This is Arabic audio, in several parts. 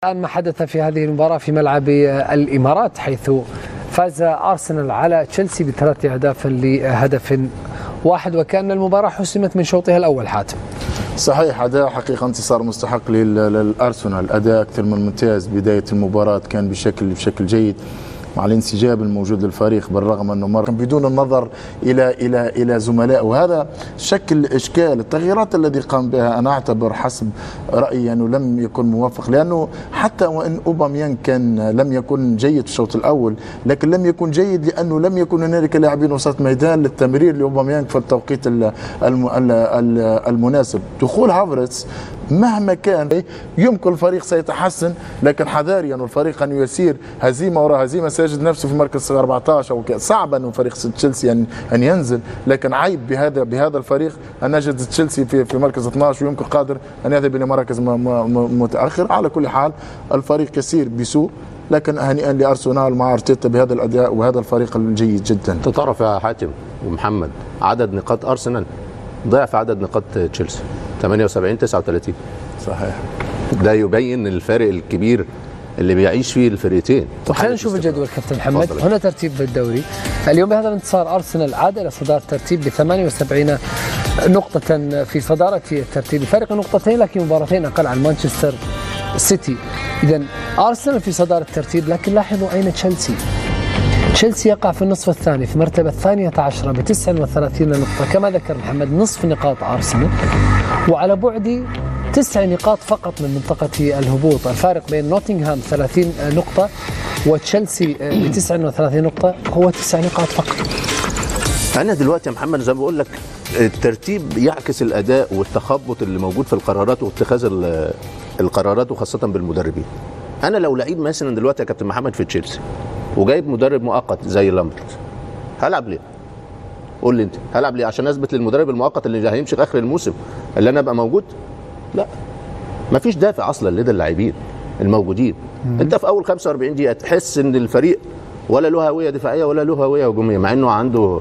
الآن ما حدث في هذه المباراة في ملعب الإمارات، حيث فاز أرسنال على تشيلسي ب3 أهداف لهدف واحد، وكأن المباراة حسمت من شوطها الأول. حاتم، صحيح، أداء حقيقة انتصار مستحق للأرسنال، أداء أكثر من ممتاز. بداية المباراة كان بشكل جيد مع الانسجام الموجود للفريق، بالرغم انه مر بدون النظر الى زملائه، وهذا شكل اشكال. التغييرات الذي قام بها انا اعتبر حسب رايي انه لم يكن موفق، لانه حتى وان اوباميانغ كان لم يكن جيد في الشوط الاول، لكن لم يكن جيد لانه لم يكن هنالك لاعبين وسط ميدان للتمرير لاوباميانغ في التوقيت المناسب. دخول هافرتز مهما كان يمكن الفريق سيتحسن، لكن حذاريا والفريق ان يسير هزيمه وراء هزيمه سيجد نفسه في مركز 14 او صعب انه فريق تشيلسي ان ينزل، لكن عيب بهذا الفريق ان نجد تشيلسي في مركز 12 ويمكن قادر ان يذهب الى مراكز متاخره. على كل حال الفريق يسير بسوء، لكن هنيئا لارسنال مع ارتيتا بهذا الاداء وهذا الفريق الجيد جدا. تعرف يا حاتم ومحمد، عدد نقاط ارسنال ضعف عدد نقاط تشيلسي، 78-39. صحيح، ده يبين الفارق الكبير اللي بيعيش فيه الفريقين. خلينا نشوف الجدول كابتن محمد. هنا ترتيب الدوري اليوم بهذا الانتصار أرسنال عاد إلى صدارة الترتيب ب 78 نقطة في صدارة الترتيب، فرق نقطتين لكن مباراتين أقل عن مانشستر سيتي. إذا أرسنال في صدارة الترتيب، لكن لاحظوا أين تشيلسي. تشيلسي يقع في النصف الثاني في مرتبة 12 ب 39 نقطة، كما ذكر محمد نصف نقاط أرسنال، وعلى بعد 9 نقاط فقط من منطقة الهبوط. الفارق بين نوتنغهام 30 نقطة وتشيلسي ب 39 نقطة هو 9 نقاط فقط. أنا دلوقتي يا محمد زي ما بقول لك، الترتيب يعكس الأداء والتخبط اللي موجود في القرارات واتخاذ القرارات، وخاصة بالمدربين. أنا لو لعيب مثلا دلوقتي يا كابتن محمد في تشيلسي وجايب مدرب مؤقت زي لامبرت، هلعب ليه؟ قول لي انت، هلعب ليه؟ عشان اثبت للمدرب المؤقت اللي هيمشي في اخر الموسم اللي انا ابقى موجود؟ لا، مفيش دافع اصلا لدى اللاعبين الموجودين. انت في اول 45 دقيقه تحس ان الفريق ولا له هويه دفاعيه ولا له هويه هجوميه، مع انه عنده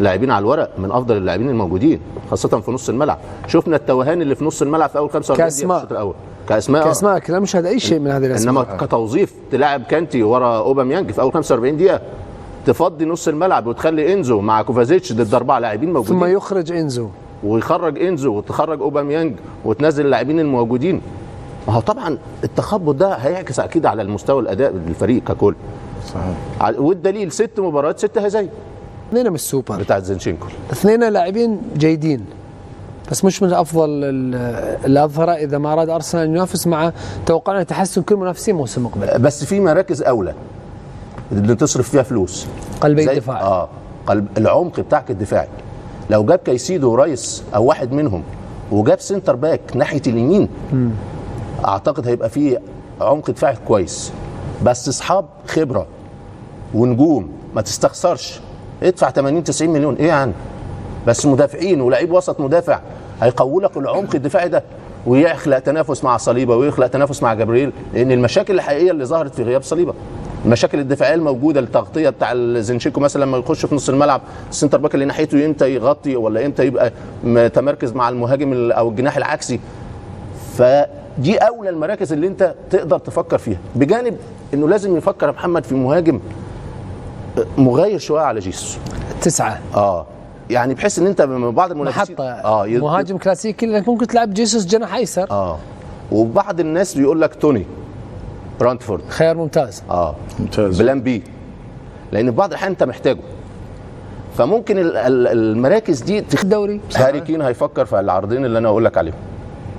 لاعبين على الورق من افضل اللاعبين الموجودين، خاصه في نص الملعب. شفنا التوهان اللي في نص الملعب في اول 45 دقيقه في الشوط الاول كاسماء كلام، مش هذا اي شيء من هذه الاسماء، انما كتوظيف تلاعب كانتي ورا اوباميانج في اول 45 دقيقه، تفضي نص الملعب وتخلي انزو مع كوفازيتش ضد 4 لاعبين موجودين، ثم يخرج انزو ويخرج انزو وتخرج اوباميانج وتنزل اللاعبين الموجودين. ما هو طبعا التخبط ده هيعكس اكيد على المستوى الاداء للفريق ككل. صحيح، والدليل 6 مباريات 6 هزايم. 2 من السوبر بتاعت زينشينكو، 2 لاعبين جيدين بس مش من افضل الاظهره اذا ما اراد ارسنال ان ينافس مع توقعنا تحسن كل منافسين موسم مقبل. بس في مراكز اولى اللي تصرف فيها فلوس، قلبي الدفاع، قلب العمق بتاعك الدفاعي. لو جاب كايسيدو ورايس او واحد منهم وجاب سنتر باك ناحيه اليمين، اعتقد هيبقى فيه عمق دفاعي كويس. بس اصحاب خبره ونجوم، ما تستخسرش، ادفع 80-90 مليون ايه يعني، بس مدافعين ولاعيب وسط مدافع هيقوي لك العمق الدفاعي ده، ويخلق تنافس مع صليبه ويخلق تنافس مع جبريل. لان المشاكل الحقيقيه اللي ظهرت في غياب صليبه، المشاكل الدفاعيه الموجوده، التغطيه بتاع زينشينكو مثلا لما يخش في نص الملعب، السنتر باك اللي ناحيته امتى يغطي ولا امتى يبقى متمركز مع المهاجم او الجناح العكسي. فدي اولى المراكز اللي انت تقدر تفكر فيها، بجانب انه لازم يفكر يا محمد في مهاجم مغاير شويه على جيسوس 9 يعني بحيث ان انت من بعض المنافسين مهاجم كلاسيكي، لكن ممكن تلعب جيسوس جناح ايسر. وبعض الناس بيقول لك توني برانتفورد خيار ممتاز. ممتاز، بلان بي، لان بعض الاحيان انت محتاجه. فممكن المراكز دي الدوري. هاري كين هيفكر في العرضين اللي انا اقول لك عليهم،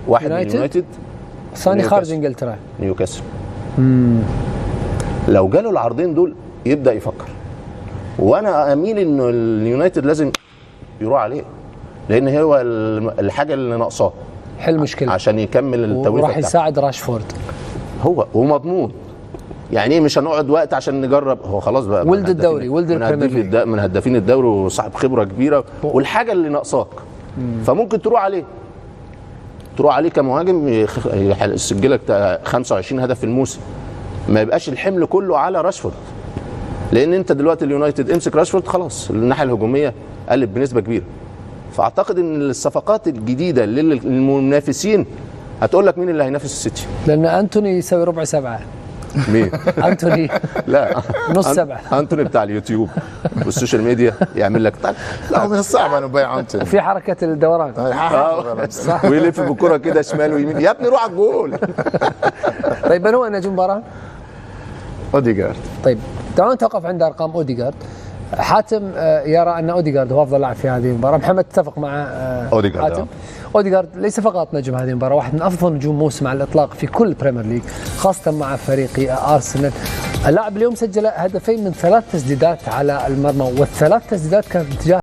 واحد من يونايتد، ثاني خارج انجلترا نيوكاسل. لو جاله العرضين دول يبدا يفكر، وانا اميل انه اليونايتد لازم يروح عليه، لان هو الحاجه اللي ناقصاه حل مشكله عشان يكمل التوليفه وراح يساعد راشفورد. هو ومضمون، يعني ايه مش هنقعد وقت عشان نجرب، هو خلاص بقى ولد الدوري، ولد البريمير ليج، من هدافين الدوري وصاحب خبره كبيره، والحاجه اللي ناقصاك فممكن تروح عليه كمهاجم يسجل لك 25 هدف في الموسم، ما يبقاش الحمل كله على راشفورد. لان انت دلوقتي اليونايتد امسك راشفورد خلاص، الناحيه الهجوميه قلب بنسبه كبيره. فاعتقد ان الصفقات الجديده للمنافسين هتقول لك مين اللي هينافس السيتي؟ لان انتوني يسوي ربع سبعه. مين؟ انتوني لا نص سبعه. انتوني بتاع اليوتيوب والسوشيال ميديا يعمل لك طق. لا من الصعب ان نبيع انتوني. في حركه الدوران ويلف بالكره كده شمال ويمين، يا ابني روح على الجول. طيب من هو نجم المباراه؟ اوديغارد. طيب تعالوا نتوقف عند ارقام اوديغارد. حاتم يرى ان اوديغارد هو افضل لاعب في هذه المباراه، محمد اتفق مع أوديغارد. حاتم. اوديغارد ليس فقط نجم هذه المباراه، واحد من افضل نجوم موسم على الاطلاق في كل البريمير ليج، خاصه مع فريق ارسنال. اللاعب اليوم سجل هدفين من 3 تسديدات على المرمى، والثلاث تسديدات كانت اتجاه